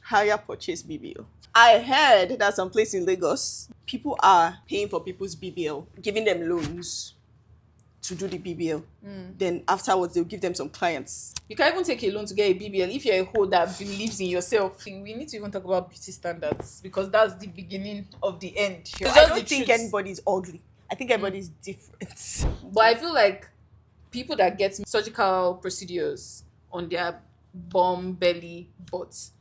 higher purchase BBL. I heard that some place in Lagos, people are paying for people's BBL, giving them loans to do the BBL. Then afterwards, they'll give them some clients. You can even take a loan to get a BBL if you're a hoe that believes in yourself. We need to even talk about beauty standards because that's the beginning of the end. It's I just don't the think truth. anybody's ugly. I think everybody's different. But I feel like people that get surgical procedures on their bum, belly, butts,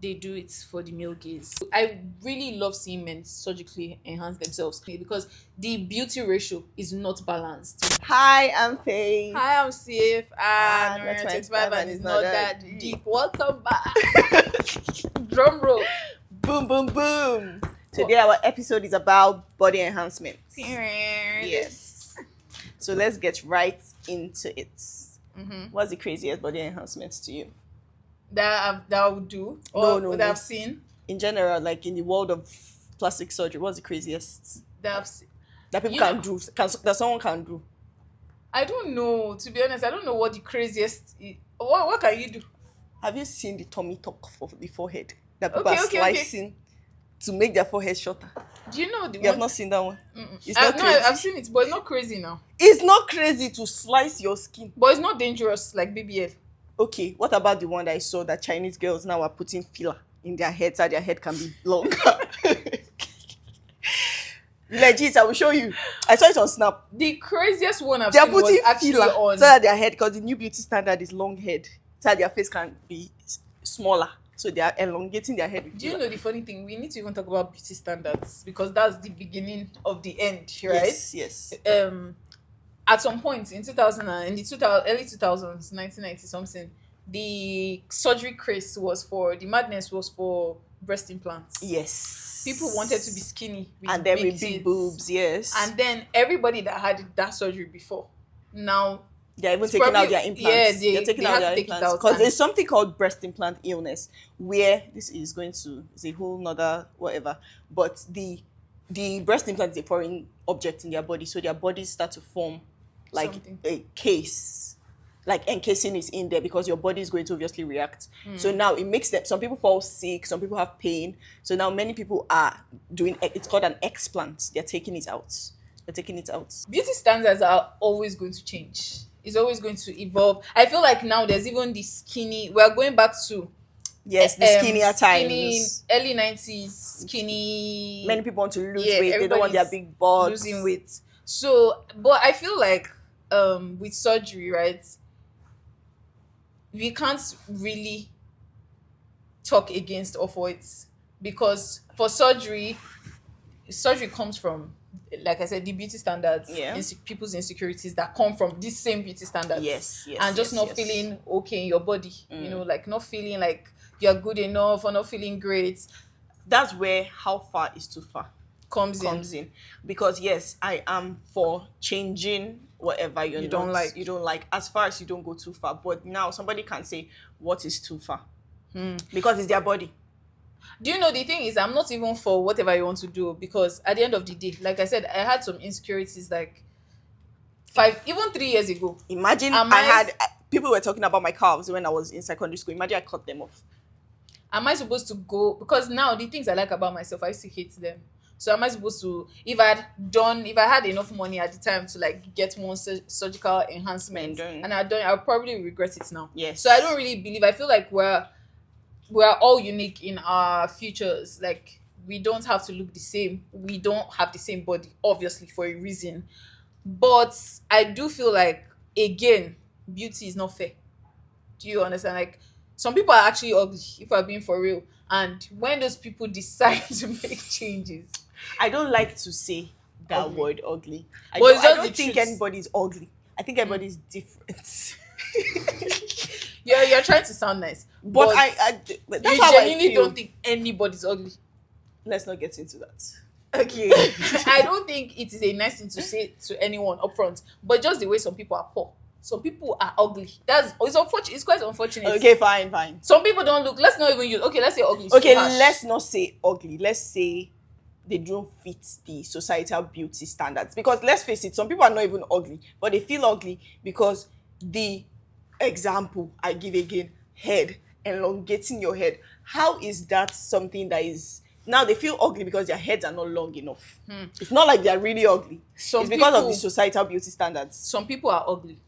they do it for the male gaze. I really love seeing men surgically enhance themselves because the beauty ratio is not balanced. Hi, I'm Faye. Hi, I'm safe. And No, that's 25 25 and it's not that deep. Welcome back. Drum roll. Boom, boom, boom. Today our episode is about body enhancement. Yes. So let's get right into it. What's the craziest body enhancement to you? That I would do or No, that I've seen. In general, like in the world of plastic surgery, what's the craziest That I've seen. that people You can know- do? That someone can do? I don't know. To be honest, I don't know what the craziest is. What can you do? Have you seen the tummy tuck for the forehead that people Okay, are okay. slicing to make their forehead shorter? Do you know the You have one? not seen that one? It's not No, crazy. I've seen it, but it's not crazy now. It's not crazy to slice your skin. But it's not dangerous like BBL. Okay, what about the one that I saw that Chinese girls now are putting filler in their heads so their head can be longer? Legit, I will show you. I saw it on Snap. The craziest one I've They are seen was putting actually filler on. so that their head, because the new beauty standard is long head, so that their face can be smaller. So they are elongating their head with Do you filler. know the funny thing? We need to even talk about beauty standards because that's the beginning of the end, right? Yes. At some point in 2000 and in the 2000, early 2000s, 1990 something, the surgery craze was for the madness was for breast implants. Yes. People wanted to be skinny with and then big with big tits. boobs, yes. And then everybody that had that surgery before now they're even it's taking out probably- their implants. yeah, They're taking they out had to their take it implants out because and- there's something called breast implant illness, where this is going to is a whole nother whatever. But the breast implant is a foreign object in their body, so their bodies start to form like Something. a case, like encasing is in there because your body is going to obviously react. So now it makes them. Some people fall sick, some people have pain. So now many people are doing. It's called an explant. They're taking it out. beauty standards are always going to change. It's always going to evolve. I feel like now there's even the skinny. We're going back to Yes, the skinnier skinny, times. early 90s skinny. Many people want to lose Yeah, weight. They don't want their everybody's big butts. losing weight. So, but I feel like with surgery, right? We can't really talk against or for it because for surgery comes from, like I said, the beauty standards, Yeah. people's insecurities that come from this same beauty standards. Yes, and just not feeling okay in your body, like not feeling like you're good enough or not feeling great That's where how far is too far comes comes in. Because yes, I am for changing whatever You don't like. You don't like, as far as you don't go too far. But now somebody can say what is too far because it's their body. Do you know the thing is I'm not even for whatever you want to do because at the end of the day, like I said, I had some insecurities like 3 years ago. Imagine Am I I- had people were talking about my calves when I was in secondary school. Imagine I cut them off. Am I supposed to go? Because now the things I like about myself, I used to hate them. So am I supposed to, if I had enough money at the time to like get one surgical enhancement Done. and I'll probably regret it now. Yes. So I don't really believe, I feel like we're all unique in our futures. Like we don't have to look the same. We don't have the same body, obviously for a reason. But I do feel like, again, beauty is not fair. Do you understand? Like some people are actually ugly, if we're being for real. And when those people decide to make changes, I don't like to say that Ugly. word ugly. I Well, it's don't, I just don't the think truth. anybody's ugly. I think everybody's different. you're trying to sound nice. But you that's how I genuinely feel. don't think anybody's ugly. Let's not get into that. Okay. I don't think it is a nice thing to say to anyone upfront, but just the way some people are poor. Some people are ugly. It's unfortunate. It's quite unfortunate. Okay, fine. Some people don't look. Let's not even use. Okay, let's say ugly. is Okay, too harsh. let's not say ugly. Let's say they don't fit the societal beauty standards. Because let's face it, some people are not even ugly, but they feel ugly because the example I give again, head. elongating your head. How is that something that is now they feel ugly because their heads are not long enough? It's not like they're really ugly. Some It's because of the people, societal beauty standards. some people are ugly.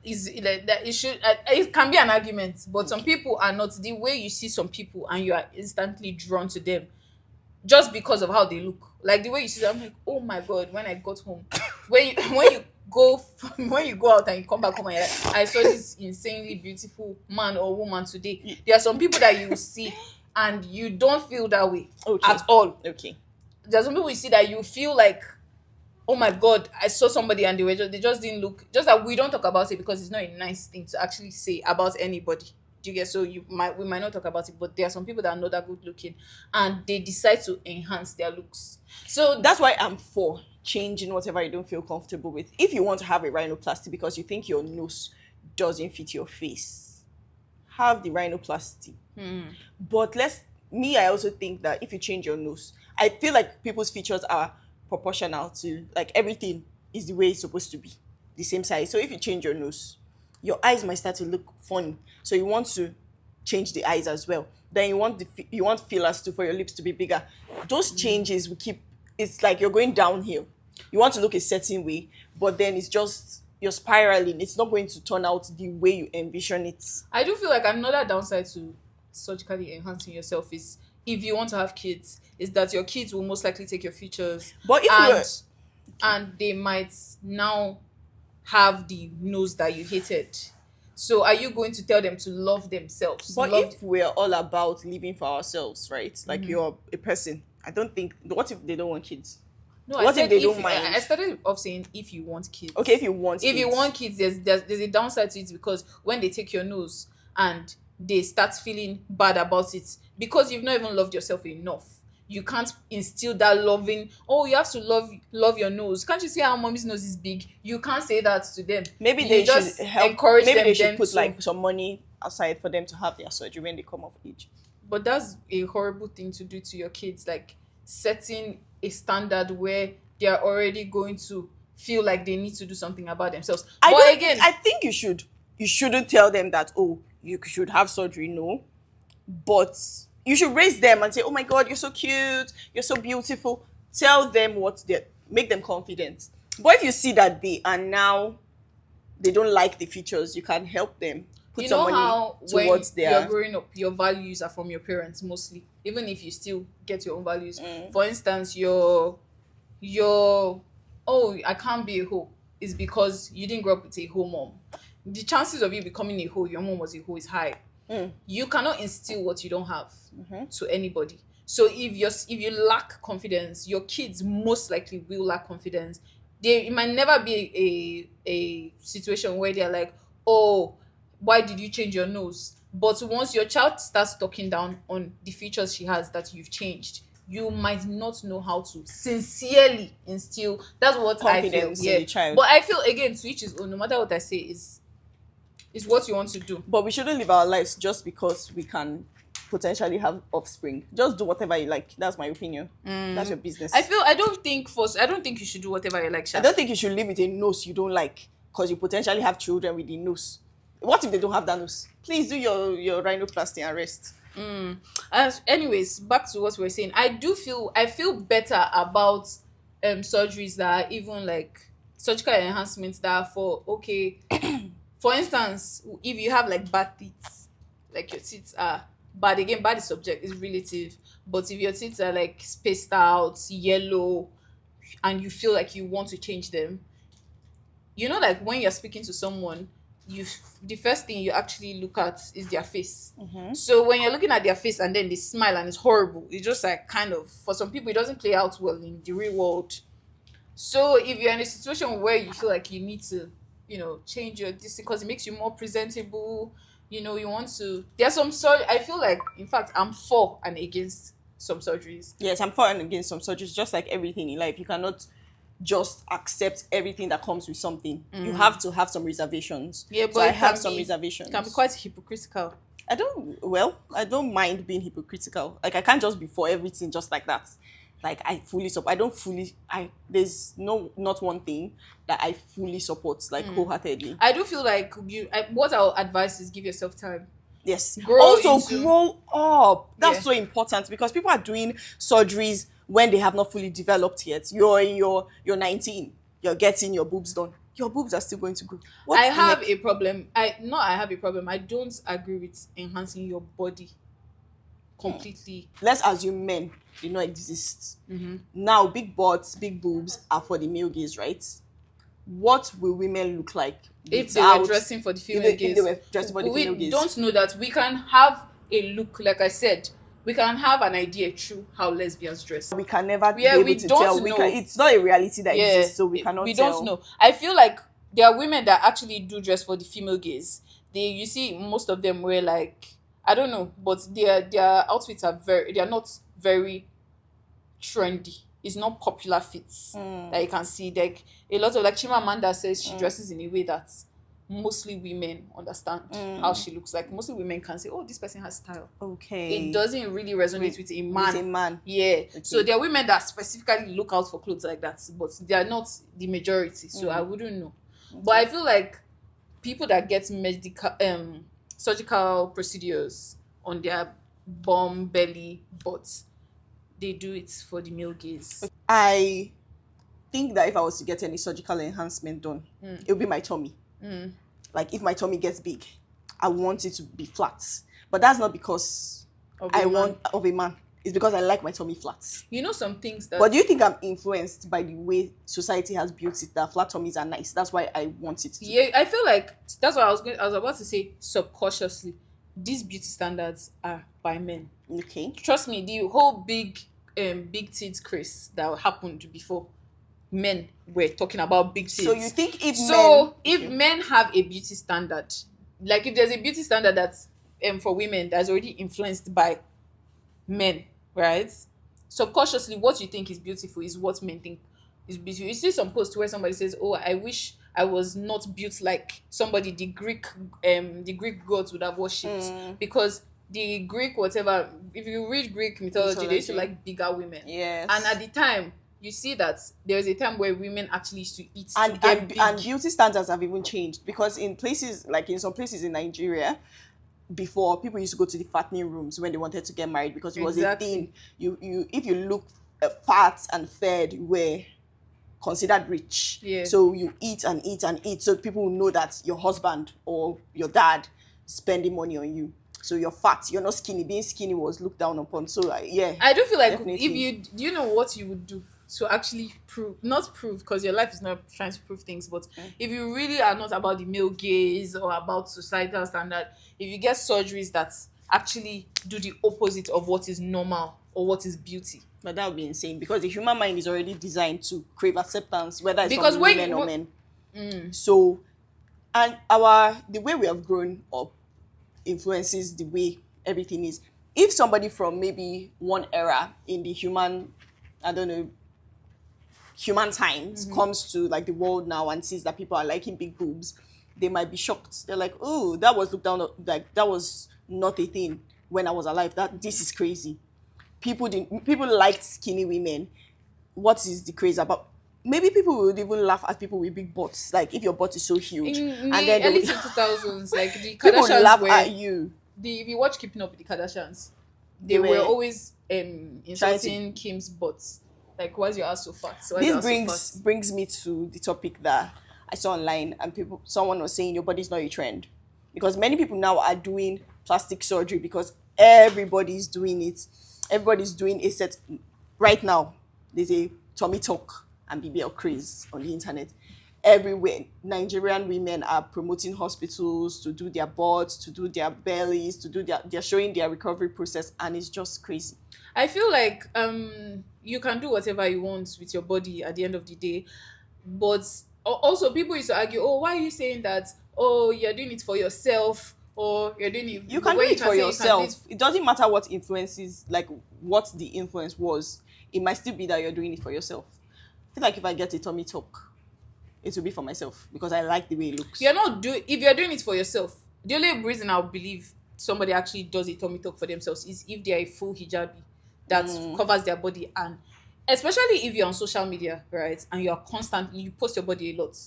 Is like that it should it can be an argument, but some people are not. The way you see some people and you are instantly drawn to them just because of how they look. Like the way you see them, I'm like, oh my god, when I got home. When you go out and you come back home and you're like, I saw this insanely beautiful man or woman today. There are some people that you see and you don't feel that way at all. Okay. There's some people you see that you feel like, oh my god, I saw somebody and they just didn't look. Just that we don't talk about it because it's not a nice thing to actually say about anybody. Do you get? So we might not talk about it, but there are some people that are not that good looking and they decide to enhance their looks. So That's why I'm for changing whatever you don't feel comfortable with. If you want to have a rhinoplasty because you think your nose doesn't fit your face, have the rhinoplasty. But I also think that if you change your nose, I feel like people's features are proportional to, like, everything is the way it's supposed to be, the same size. So if you change your nose, your eyes might start to look funny. So you want to change the eyes as well. Then you want fillers too for your lips to be bigger. Those changes will keep. It's like you're going downhill. You want to look a certain way, but then it's just you're spiraling. It's not going to turn out the way you envision it. I do feel like another downside to surgically enhancing yourself is if you want to have kids, is that your kids will most likely take your features. But if and they might now have the nose that you hated. So are you going to tell them to love themselves? But if we're all about living for ourselves, right? Like you're a person. I don't think. What if they don't want kids? No, What I if they said don't mind? I started off saying if you want kids. Okay, if you want kids, there's a downside to it because when they take your nose and they start feeling bad about it because you've not even loved yourself enough. You can't instill that loving. Oh, you have to love your nose. Can't you see how mommy's nose is big? You can't say that to them. Maybe You they just should help. encourage Maybe them they should then put to- like some money aside for them to have their surgery when they come of age. But that's a horrible thing to do to your kids, like setting a standard where they are already going to feel like they need to do something about themselves. I think you should. You shouldn't tell them that, oh, you should have surgery. No, but you should raise them and say, oh my god, you're so cute, you're so beautiful. Tell them make them confident. But if you see that they don't like the features, you can help them. Put you some know money how towards when you're growing up, your values are from your parents mostly, even if you still get your own values. For instance, your oh, I can't be a hoe is because you didn't grow up with a hoe mom. The chances of you becoming a hoe, your mom was a hoe, is high. You cannot instill what you don't have to anybody. So if you lack confidence, your kids most likely will lack confidence. It might never be a situation where they're like, oh, why did you change your nose? But once your child starts talking down on the features she has that you've changed, you might not know how to sincerely instill. That's what confidence I feel. in the child. But I feel, again, to each his own. No matter what I say, is what you want to do. But we shouldn't live our lives just because we can potentially have offspring. Just do whatever you like. That's my opinion. That's your business. I don't think you should do whatever you like, Sha. I don't think you should live with a nose you don't like because you potentially have children with the nose. What if they don't have that nose? Please do your rhinoplasty and rest. Anyways, back to what we were saying. I feel better about surgeries that are even like surgical enhancements that are for, okay, for instance, if you have like bad teeth, like your teeth are bad, again, bad is subject, is relative, but if your teeth are like spaced out, yellow, and you feel like you want to change them, you know, like when you're speaking to someone, the first thing you actually look at is their face. So when you're looking at their face and then they smile and it's horrible, it's just like kind of, for some people, it doesn't play out well in the real world. So if you're in a situation where you feel like you need to, change your this because it makes you more presentable, you want to, there's some I feel like, in fact, I'm for and against some surgeries. Yes, I'm for and against some surgeries. Just like everything in life, you cannot just accept everything that comes with something. You have to have some reservations. Yeah, but so I have some reservations. It can be quite hypocritical. I don't mind being hypocritical. Like, I can't just be for everything just like that. Like, there's not one thing that I fully support, like, wholeheartedly. I do feel like what I'll advise is give yourself time. Yes. Grow Also, into grow up. That's Yeah. so important because people are doing surgeries when they have not fully developed yet. You're in you're 19. You're getting your boobs done. Your boobs are still going to grow. I What's the have heck? a problem. I have a problem. I don't agree with enhancing your body completely. Let's assume men do not exist. Mm-hmm. Now, big butts, big boobs are for the male gaze, right? What will women look like If they were without dressing for the if female they gaze, were dressed for the female we gaze? don't know that we can have a look. Like I said, we can have an idea through how lesbians dress. We can never be Yeah, able we to don't tell. know. It's not a reality that Yeah, exists, so we cannot we tell. don't know. I feel like there are women that actually do dress for the female gaze. You see most of them wear like, I don't know, but their outfits are they are not very trendy. It's not popular fits that you can see. Like a lot of, like Chimamanda says, she dresses in a way that mostly women understand how she looks like. Mostly women can say, "Oh, this person has style." Okay. It doesn't really resonate with a man. With a man. Yeah. So there are women that specifically look out for clothes like that, but they are not the majority. So I wouldn't know. But I feel like people that get medical surgical procedures on their bum, belly, butts, they do it for the male gaze. I think that if I was to get any surgical enhancement done, it would be my tummy. Like if my tummy gets big, I want it to be flat. But that's not because Of I a man. want of a man. It's because I like my tummy flat. You know some things that. But do you think I'm influenced by the way society has built it that flat tummies are nice? That's why I want it to. Yeah, I feel like that's what I was about to say. Subconsciously, these beauty standards are by men. Okay. Trust me, the whole big tits craze that happened before, men were talking about big tits. So you think if men have a beauty standard, like if there's a beauty standard that's for women that's already influenced by men, right? Subconsciously, what you think is beautiful is what men think is beautiful. You see some post where somebody says, "Oh, I wish I was not built like somebody the Greek gods would have worshipped because the Greek whatever. If you read Greek mythology, they used to like bigger women. Yes. And at the time, you see that there was a time where women actually used to eat to and, get and, big. and beauty standards have even changed because in places like in some places in Nigeria before people used to go to the fattening rooms when they wanted to get married because it was Exactly. a thing. You if you look fat and fed, you were considered rich. Yeah. So you eat and eat and eat so people will know that your husband or your dad is spending money on you. So you're fat, you're not skinny. Being skinny was looked down upon. So yeah. I do feel like Definitely. if do you know what you would do to actually not prove, because your life is not trying to prove things, but if you really are not about the male gaze or about societal standard, if you get surgeries that actually do the opposite of what is normal or what is beauty. But that would be insane because the human mind is already designed to crave acceptance, whether it's Because from when women you- or men. So, and the way we have grown up influences the way everything is. If somebody from maybe one era in the human, I don't know, human times comes to like the world now and sees that people are liking big boobs, they might be shocked. They're like, "Oh, that was looked down, like that was not a thing when I was alive. This is crazy." People liked skinny women. What is the craze about? Maybe people would even laugh at people with big butts. Like if your butt is so huge, In and the then they early would- 2000s, like the people would laugh Kardashians at you. if you watch Keeping Up with the Kardashians, they They were were always insulting Kim's butts. Like, why is your ass so fat? Why is your This ass so fat? brings me to the topic that I saw online, and someone was saying your body's not a trend because many people now are doing plastic surgery because everybody's doing it. Everybody's doing a set right now. There's a tummy talk and BBL craze on the internet. Everywhere, Nigerian women are promoting hospitals to do their butts, to do their bellies, they're showing their recovery process, and it's just crazy. I feel like you can do whatever you want with your body at the end of the day, but also people used to argue, "Oh, why are you saying that? Oh, you're doing it for yourself, or you're doing it." You can do it for yourself. It doesn't matter what influences, like what the influence was. It might still be that you're doing it for yourself. I feel like if I get a tummy tuck, it will be for myself because I like the way it looks. If you're doing it for yourself, the only reason I believe somebody actually does a tummy tuck for themselves is if they're a full hijabi that covers their body, and especially if you're on social media, right, and you post your body a lot.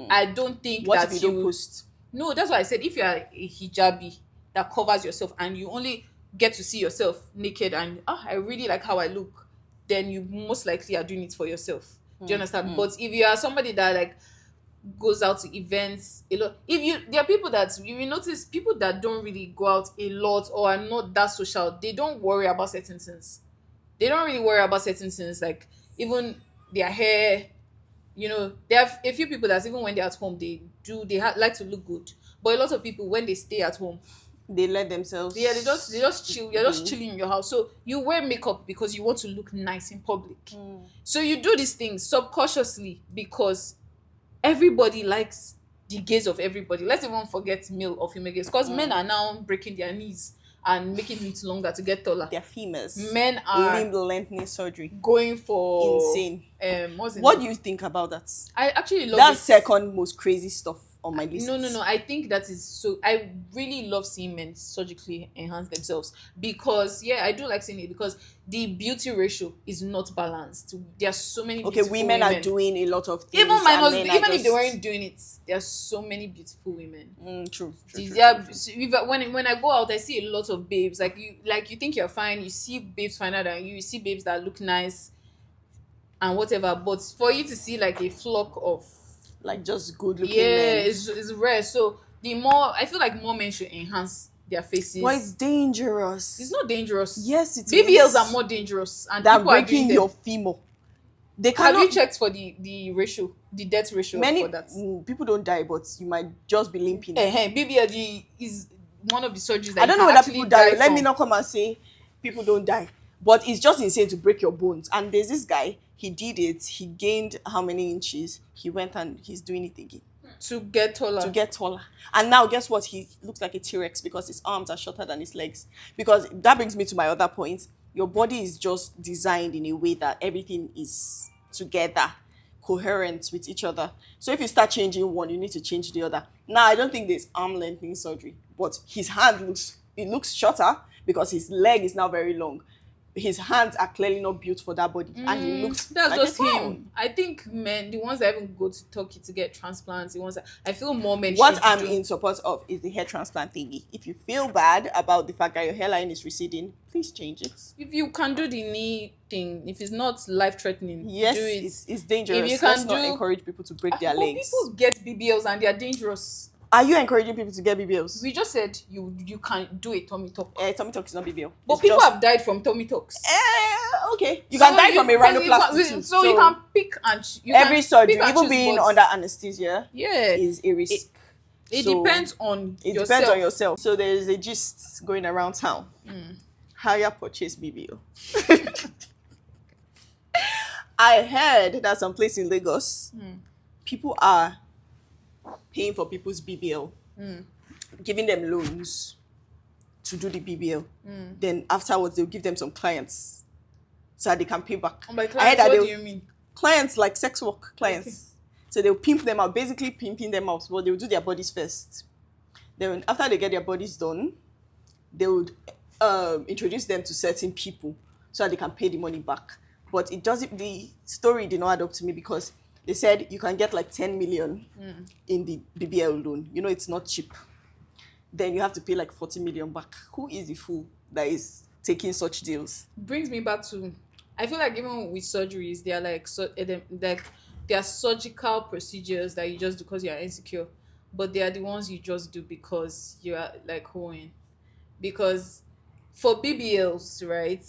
I don't think What that if you don't post? No, that's why I said if you are a hijabi that covers yourself, and you only get to see yourself naked, and I really like how I look, then you most likely are doing it for yourself. Do you understand? But if you are somebody that like goes out to events a lot, there are people that you will notice, people that don't really go out a lot or are not that social, they don't worry about certain things. They don't really worry about certain things, like even their hair. There are a few people that even when they're at home, like to look good. But a lot of people, when they stay at home, they let themselves. Yeah, they just chill. You're just chilling in your house. So you wear makeup because you want to look nice in public. So you do these things subconsciously because everybody likes the gaze of everybody. Let's even forget male or female gaze, because men are now breaking their knees and making it longer to get taller. They're females. Men are limb lengthening surgery. Going for insane. What do you think about that? I actually love that's second most crazy stuff on my list. No. I think that is so. I really love seeing men surgically enhance themselves because I do like seeing it because the beauty ratio is not balanced. There are so many. Women are doing a lot of things. Even if they weren't doing it, there are so many beautiful women. True. When I go out, I see a lot of babes. Like you think you're fine. You see babes finer than you. You see babes that look nice, and whatever. But for you to see like a flock of like just good looking men, it's rare. So I feel like more men should enhance their faces. But it's dangerous. It's not dangerous. Yes, it is. BBLs are more dangerous, and they're breaking your femur. Have you checked for the ratio, the death ratio for that? People don't die, but you might just be limping. BBL is one of the surgeries that I don't know whether people die. Let me not come and say people don't die, but it's just insane to break your bones. And there's this guy. He did it. He gained how many inches? He went and he's doing it again. To get taller. And now guess what? He looks like a T-Rex because his arms are shorter than his legs. Because that brings me to my other point. Your body is just designed in a way that everything is together, coherent with each other. So if you start changing one, you need to change the other. Now, I don't think there's arm lengthening surgery, but his hand looks shorter because his leg is now very long. His hands are clearly not built for that body, and he looks. That's like just him. I think men, the ones that even go to Turkey to get transplants, the ones that I feel more men. What I'm in support of is the hair transplant thingy. If you feel bad about the fact that your hairline is receding, please change it. If you can do the knee thing, if it's not life threatening, yes, do it. It's dangerous. If you Let's not encourage people to break their legs. People get BBLs and they are dangerous. Are you encouraging people to get BBLs? We just said you can do a tummy tuck. Tummy tuck is not BBL. But it's people have died from tummy tucks. Okay. You can die from a rhinoplasty too. So you can pick and every surgery, even being under anesthesia, is a risk. It depends on yourself. So there is a gist going around town. Higher purchase BBL. I heard that some place in Lagos, people are paying for people's BBL, giving them loans to do the BBL. Then afterwards, they'll give them some clients so that they can pay back. Oh my clients, what do you mean? Clients like sex work clients. Okay. So they'll pimp them out, basically pimping them out, but they'll do their bodies first. Then after they get their bodies done, they would introduce them to certain people so that they can pay the money back. But the story did not add up to me because they said you can get like 10 million in the BBL loan. You know, it's not cheap. Then you have to pay like 40 million back. Who is the fool that is taking such deals? Brings me back to, I feel like even with surgeries, they are like they are surgical procedures that you just do because you are insecure. But they are the ones you just do because you are like hoeing. Because for BBLs, right,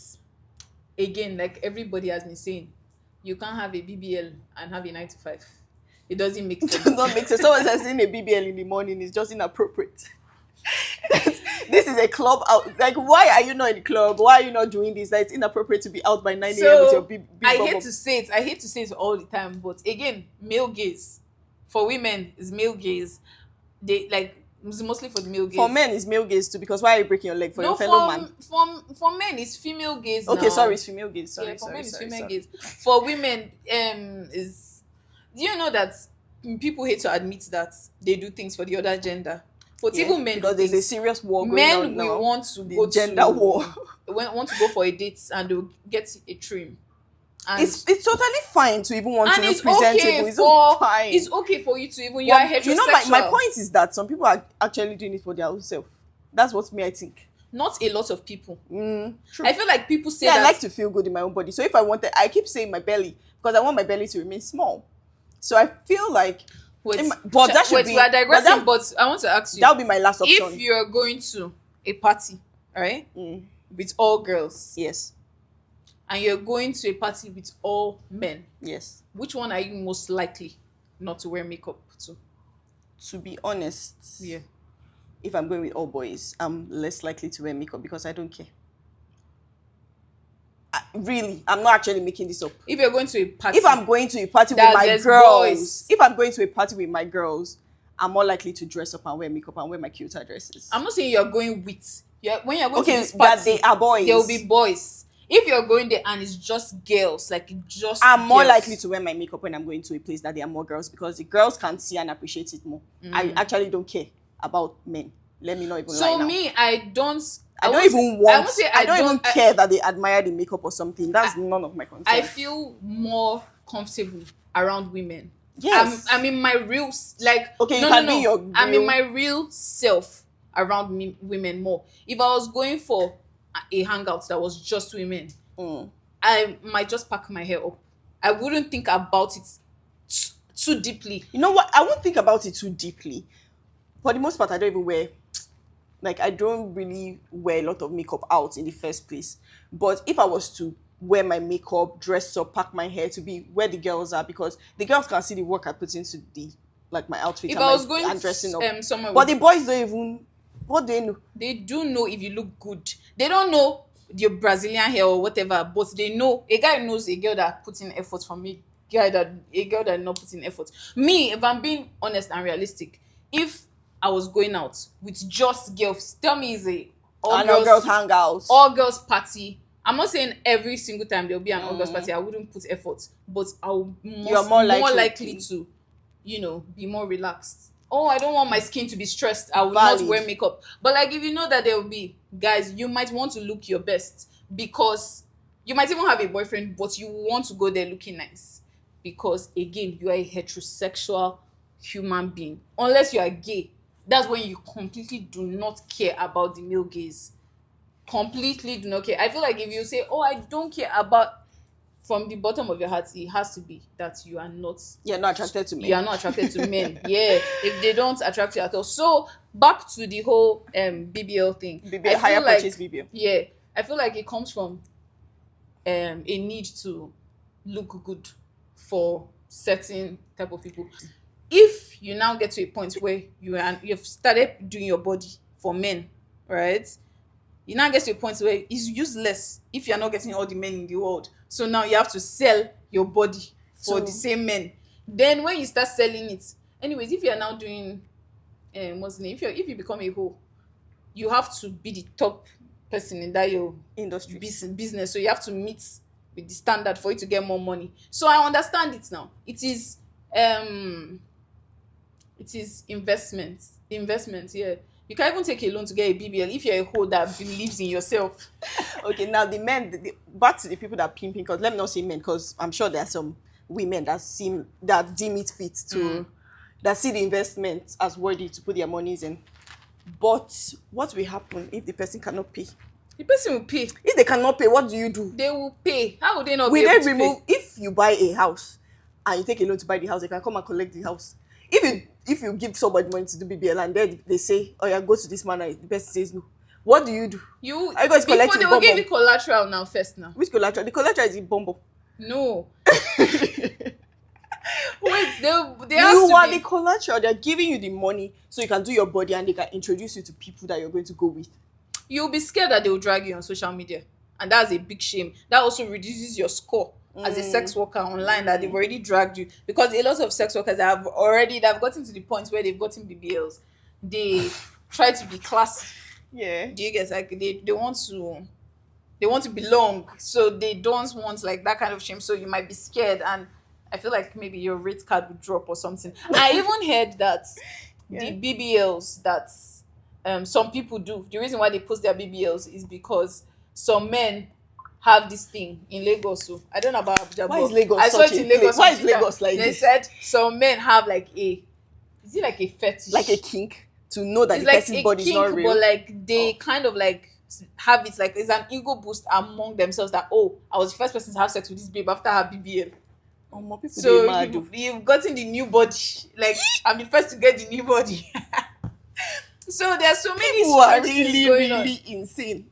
again, like everybody has been saying, you can't have a BBL and have a 9 to 5. It doesn't make sense. It does not make sense. Someone says seeing a BBL in the morning is just inappropriate. This is a club out. Like, why are you not in the club? Why are you not doing this? That it's inappropriate to be out by 9 a.m. with your big I hate to say it all the time, but again, male gaze. For women, is male gaze. They like it's mostly for the male gaze. For men, it's male gaze too, because why are you breaking your leg for your fellow man? For men, it's female gaze. Okay, now. Sorry, it's female gaze. Sorry, for men, it's female gaze. For women, is do you know that people hate to admit that they do things for the other gender? But even men, because there's a serious war going on now. Men will want to go gender war. Want to go for a date and they'll get a trim. And it's totally fine to even want to look presentable. It's okay for you to even. You are heterosexual. You know, my point is that some people are actually doing it for their own self. That's what me I think. Not a lot of people. True. I feel like people say Yeah, I that. like to feel good in my own body. So if I wanted, I keep saying my belly because I want my belly to remain small. So I feel like, Wait, but that should wait, be. we are digressing, that, but I want to ask you, that would be my last option. if you're going to a party, right, with all girls, Yes. and you're going to a party with all men, Yes. which one are you most likely not to wear makeup to? To be honest, Yeah. if I'm going with all boys, I'm less likely to wear makeup because I don't care. Really, I'm not actually making this up. If you're going to a party, If I'm going to a party with that my there's girls, boys. if I'm going to a party with my girls, I'm more likely to dress up and wear makeup and wear my cuter dresses. I'm not saying you're going with. When you're going to Okay, this party, that they are boys. there will be boys. If you're going there and it's just girls, like just I'm more girls. likely to wear my makeup when I'm going to a place that there are more girls because the girls can see and appreciate it more. I actually don't care about men. Let me not even lie So now. me, I don't even care that they admire the makeup or something. That's none of my concern. I feel more comfortable around women. Yes. I'm in my real Okay, you can be your I'm in real- my real self around women more. If I was going for a hangout that was just women, I might just pack my hair up. I wouldn't think about it too deeply. You know what? I won't think about it too deeply. For the most part, I don't even wear. Like, I don't really wear a lot of makeup out in the first place. But if I was to wear my makeup, dress up, pack my hair to be where the girls are, because the girls can see the work I put into my outfit. If and I was and going dressing up. somewhere, But the boys don't even. What do they know? they do know if you look good. They don't know your Brazilian hair or whatever, but they know. A guy knows a girl that put in effort from a girl that not put in effort. Me, if I'm being honest and realistic, if I was going out with just girls, tell me it's a all girls hang out. all girls party. I'm not saying every single time there'll be an all girls party I wouldn't put effort, but I'll You're more likely to, be more relaxed. Oh, I don't want my skin to be stressed. I will Valid. not wear makeup. But like, if you know that there will be guys, you might want to look your best because you might even have a boyfriend, but you want to go there looking nice because again, you are a heterosexual human being. Unless you are gay, that's when you completely do not care about the male gaze. Completely do not care. I feel like if you say, "Oh, I don't care about," from the bottom of your heart, it has to be that you're not attracted to men. You are not attracted to men. Yeah, if they don't attract you at all. So back to the whole BBL thing. BBL, higher purchase BBL. Yeah, I feel like it comes from a need to look good for certain type of people. If you now get to a point where you've started doing your body for men, right? You now get to a point where it's useless if you're not getting all the men in the world. So now you have to sell your body for the same men. Then when you start selling it, anyways, if you're now doing what's the name? If you become a hoe, you have to be the top person in that your industry business. So you have to meet with the standard for you to get more money. So I understand it now. It is investment, yeah. You can even take a loan to get a BBL if you're a hoe that believes in yourself. Okay, now the men, back to the people that pimping, because let me not say men, because I'm sure there are some women that deem it fit to, that see the investment as worthy to put their monies in. But what will happen if the person cannot pay? The person will pay. If they cannot pay, what do you do? They will pay. How would they not Will be able they to remove, pay? if you buy a house and you take a loan to buy the house, they can come and collect the house. If you give somebody money to do BBL and then they say, oh yeah, go to this man, and the person says no, what do? Are you guys collecting they will give you collateral now first now. Which collateral? The collateral is in bumbo. No. Wait, they you are the collateral. They're giving you the money so you can do your body and they can introduce you to people that you're going to go with. You'll be scared that they will drag you on social media. And that's a big shame. That also reduces your score as a sex worker online, that they've already dragged you. Because a lot of sex workers they've gotten to the point where they've gotten BBLs. They try to be classy. Yeah. Do you get like they want to belong, so they don't want like that kind of shame. So you might be scared, and I feel like maybe your rate card would drop or something. I even heard that the BBLs that some people do, the reason why they post their BBLs is because some men have this thing in Lagos. So I don't know about Abuja. Why is Lagos I saw such it a in Lagos. place? Why is Lagos like they this? said some men have like is it like a fetish? Like a kink? to know that It's the like person's a body is kink, not but real. like they kind of like have it like it's an ego boost among themselves that, oh, I was the first person to have sex with this babe after her BBL. Oh, more people they So mad. you've gotten the new body. Like I'm the first to get the new body. So there's so many People are strange things really, going on. really insane.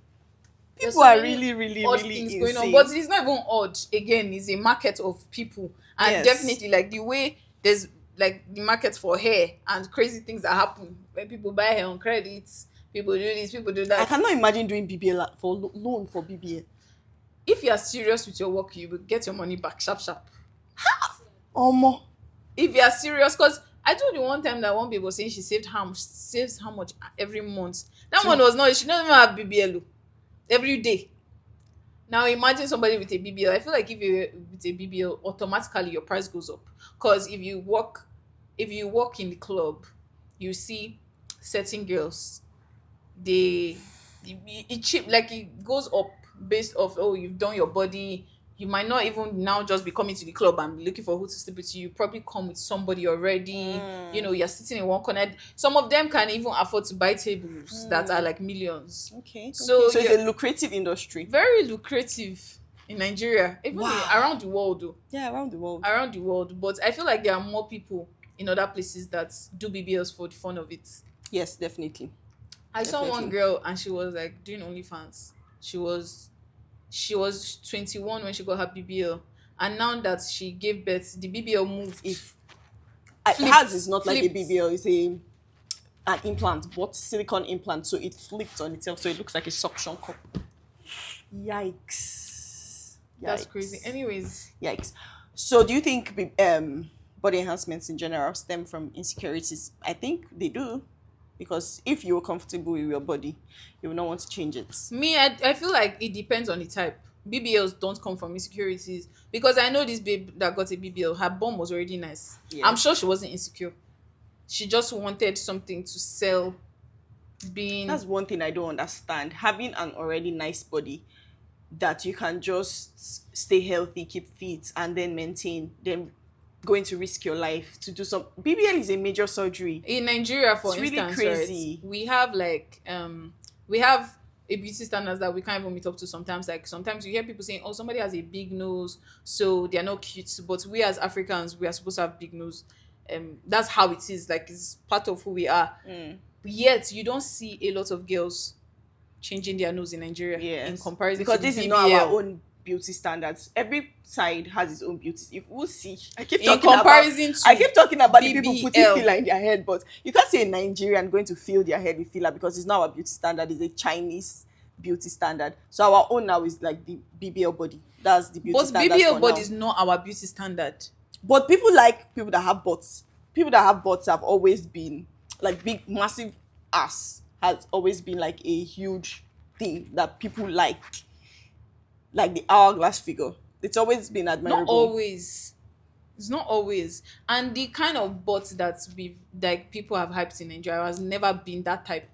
There's People so are many really, really, odd really things insane. going on, but it's not even odd. Again, it's a market of people, and Yes. definitely like the way there's like the market for hair and crazy things that happen when people buy hair on credits. People do this, people do that. I cannot imagine doing BBL for loan for BBL. If you are serious with your work, you will get your money back sharp sharp. Omo. If you are serious, because I told you one time that one babe was saying she saves how much every month. That one was not, she doesn't even have BBL every day. Now imagine somebody with a BBL. I feel like if you're with a BBL, automatically your price goes up. Because if you walk in the club, you see certain girls, it cheap, like it goes up based off, oh, you've done your body. You might not even now just be coming to the club and be looking for who to sleep with. You probably come with somebody already. You're sitting in one corner. Some of them can even afford to buy tables that are like millions. Okay. So So it's a lucrative industry. very lucrative in Nigeria, even around the world though. Yeah, around the world. Around the world. But I feel like there are more people in other places that do BBLs for the fun of it. Yes, definitely. I saw one Definitely. girl and she was like doing OnlyFans. She was 21 when she got her BBL, and now that she gave birth, the BBL moved. Hers is not like a flipped. BBL, it's an implant, but silicone implant, so it flipped on itself, so it looks like a suction cup. Yikes. That's crazy. Anyways, Yikes. So do you think body enhancements in general stem from insecurities? I think they do. Because if you're comfortable with your body, you will not want to change it. me, I feel like it depends on the type. BBLs don't come from insecurities, because I know this babe that got a BBL, her bum was already nice. Yeah. I'm sure she wasn't insecure. She just wanted something to sell. That's one thing I don't understand. Having an already nice body that you can just stay healthy, keep fit, and then maintain, then going to risk your life to do some. BBL is a major surgery. In Nigeria, for It's really instance, crazy. right, we have like we have a beauty standards that we can't even meet up to sometimes. Like sometimes you hear people saying, oh, somebody has a big nose, so they're not cute. But we as Africans, we are supposed to have big nose. That's how it is. Like it's part of who we are. Yet you don't see a lot of girls changing their nose in Nigeria in comparison because to this the is BBL. not our own beauty standards. Every side has its own beauty. You will see. I keep In talking comparison about. to I keep talking about the people putting BBL. filler in their head, but you can't say a Nigerian going to fill their head with filler because it's not our beauty standard. It's a Chinese beauty standard. So our own now is like the BBL body. That's the beauty But standard. BBL body is not our beauty standard. But people like people that have butts. People that have butts have always been like big, massive ass has always been like a huge thing that people like the hourglass figure. It's always been admirable. Not always. It's not always. And the kind of butt that people have hyped in Nigeria has never been that type.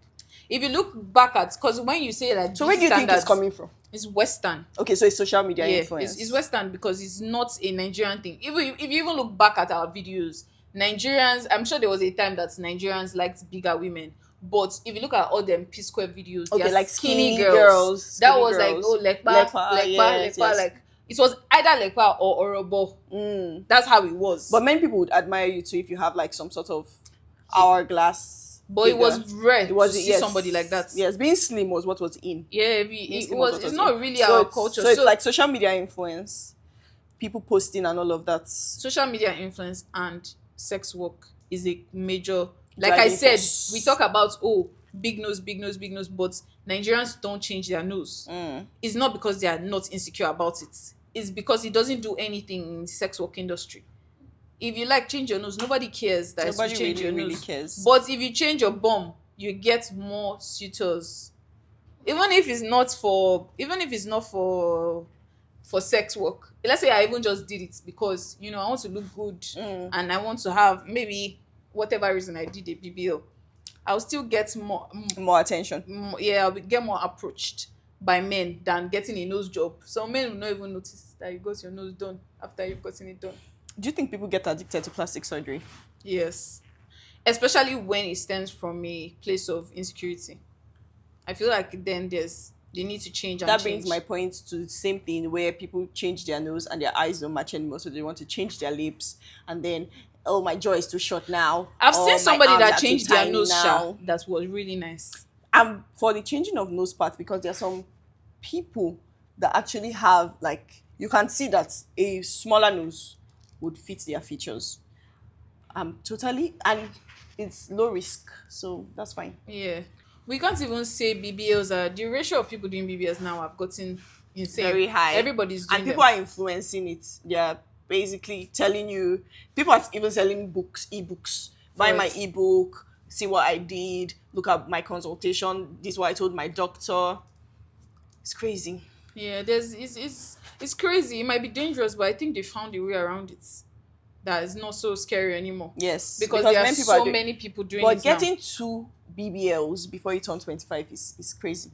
If you look back at, because when you say like, so where do you think it's coming from? It's Western. Okay, so it's social media Yeah, influence. it's Western because it's not a Nigerian thing. If you even look back at our videos, Nigerians, I'm sure there was a time that Nigerians liked bigger women. But if you look at all them P-Square videos, Okay, they're like skinny skinny girls. That skinny was like, girls. oh, lekpa, Yes. like it was either lekpa or orobo. That's how it was. But many people would admire you too if you have like some sort of hourglass. But figure. it was rare It was to see somebody like that. Yes, being slim was what was in. Yeah, it's not really So our culture. So it's like social media influence, people posting and all of that. Social media influence and sex work is a major. Like Driving I said, force. we talk about big nose, but Nigerians don't change their nose. It's not because they are not insecure about it. It's because it doesn't do anything in the sex work industry. If you like change your nose, nobody cares that Nobody you change really, your nose. really cares. But if you change your bum, you get more suitors. Even if it's not for sex work. Let's say I even just did it because I want to look good and I want to have maybe whatever reason I did a BBL. I'll still get more attention. I'll get more approached by men than getting a nose job. Some men will not even notice that you got your nose done after you've gotten it done. Do you think people get addicted to plastic surgery? Yes. especially when it stems from a place of insecurity. I feel like then they need to change and That change. brings my point to the same thing where people change their nose and their eyes don't match anymore, so they want to change their lips, and then, oh, my jaw is too short now. I've Oh, seen my somebody arms that are too changed their tiny nose now. that was really nice. I'm for the changing of nose part because there are some people that actually have, like, you can see that a smaller nose would fit their features. Totally, and it's low risk, so that's fine. Yeah. We can't even say BBLs are the ratio of people doing BBLs now have gotten insane. Very high. Everybody's doing And people them. are influencing it. They're basically telling you, people are even selling books, ebooks. Buy my Yes. ebook, see what I did, look at my consultation, this is what I told my doctor. It's crazy. Yeah, it's crazy. It might be dangerous, but I think they found a way around it that is not so scary anymore. Yes, Because there are many people are so doing, many people doing but it now. getting two BBLs before you turn 25 is crazy.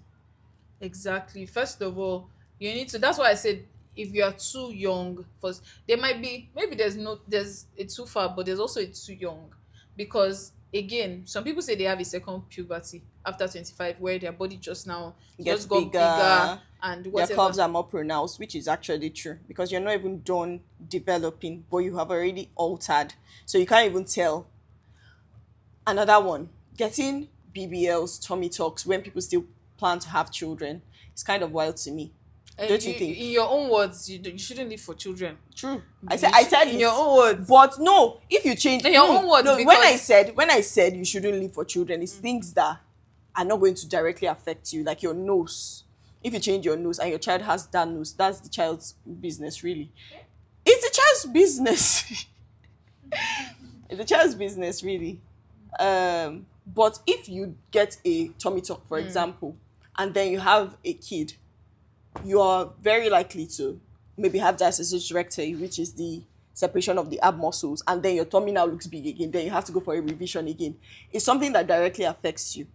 Exactly. First of all, you need to. That's why I said if you are too young, first there might be maybe there's it's too far, but there's also it's too young, because again, some people say they have a second puberty after 25, where their body just now Gets just got bigger and Their whatever. curves are more pronounced, which is actually true because you're not even done developing, but you have already altered. So you can't even tell. Another one, getting BBLs, tummy tucks when people still plan to have children, it's kind of wild to me. Don't you think? In your own words, you shouldn't live for children. True. You I said in it. your own words. But no, if you change In your own words, no, when because- I said you shouldn't live for children, it's things that are not going to directly affect you, like your nose. If you change your nose and your child has that nose, that's the child's business, really. It's the child's business. It's the child's business, really. But if you get a tummy tuck, for example, and then you have a kid, you are very likely to maybe have diastasis recti, which is the separation of the ab muscles, and then your tummy now looks big again. Then you have to go for a revision again. It's something that directly affects you.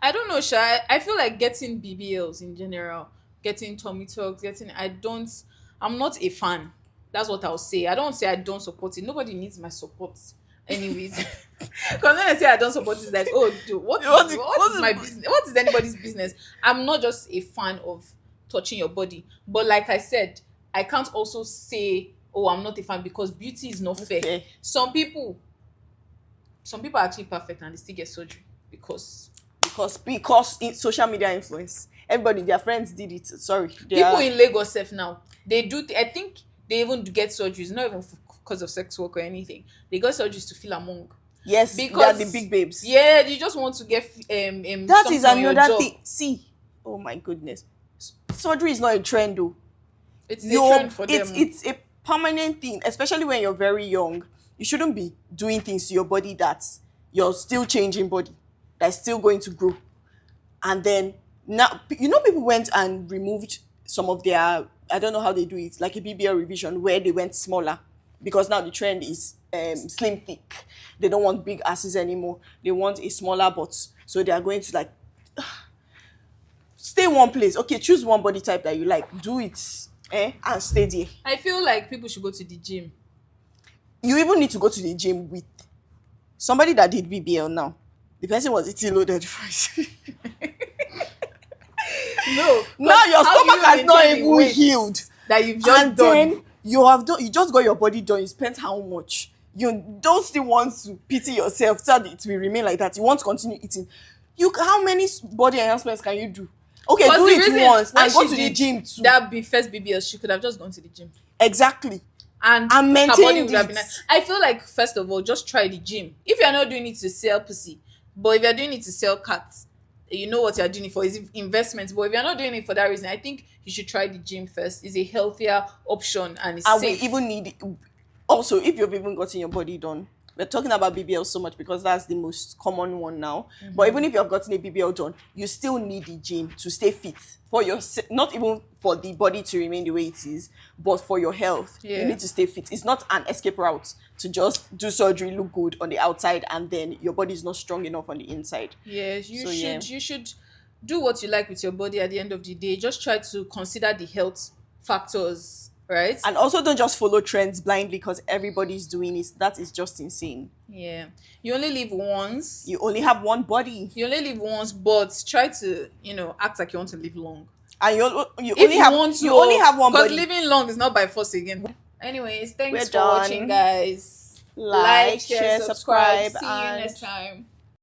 I don't know, Sha. I feel like getting BBLs in general, getting tummy tucks, I'm not a fan. That's what I'll say. I don't say I don't support it. Nobody needs my support. Anyways, because when I say I don't support it, it's like, oh, dude, what is my business? What is anybody's business? I'm not just a fan of touching your body. But like I said, I can't also say, oh, I'm not a fan, because beauty is not fair. Okay. Some people are actually perfect and they still get surgery because Because in social media influence, everybody, their friends did it. Sorry, people in Lagos self now, they do. I think they even get surgeries, not even because of sex work or anything. They got surgeries to feel among. yes, Because they're the big babes. Yeah, you just want to get That is something on your another job. thing. See, oh my goodness, surgery is not a trend, though. It's a trend for them. It's a permanent thing, especially when you're very young. You shouldn't be doing things to your body that you're still changing body, that's still going to grow. And then now, people went and removed some of their, I don't know how they do it, like a BBL revision where they went smaller, because now the trend is slim thick. They don't want big asses anymore. They want a smaller butt. So they are going to, like, stay one place. Okay, choose one body type that you like. Do it, and stay there. I feel like people should go to the gym. You even need to go to the gym with somebody that did BBL now. The person was eating loaded fries. No, Now your how do stomach you has not maintain the even weight healed. that you've just And done. then you just got your body done. You spent how much? You don't still want to pity yourself so that it will remain like that. You want to continue eating. How many body enhancements can you do? Okay, Because do the it reason once when and go she to the did gym too. That be first BBL, she could have just gone to the gym. Exactly. And And her maintained body would have been it. nice. I feel like, first of all, just try the gym. If you're not doing it to sell pussy, but if you're doing it to sell cats, you know what you're doing it for is investments. But if you're not doing it for that reason, I think you should try the gym first. It's a healthier option and it's And safe. we even need, also, if you've even gotten your body done, we're talking about BBL so much because that's the most common one now. But even if you have gotten a BBL done, you still need the gym to stay fit for your, not even for the body to remain the way it is, but for your health. Yeah. You need to stay fit. It's not an escape route to just do surgery, look good on the outside, and then your body is not strong enough on the inside. Yes, So, yeah. you should do what you like with your body at the end of the day. Just try to consider the health factors right? And also don't just follow trends blindly because everybody's doing it. That is just insane. Yeah. You only live once. You only have one body. You only live once, but try to, act like you want to live long. And you If only have want to, you only have one because body. living long is not by force again. Anyways, thanks We're for done. watching, guys. Like, share, subscribe, See you and next time.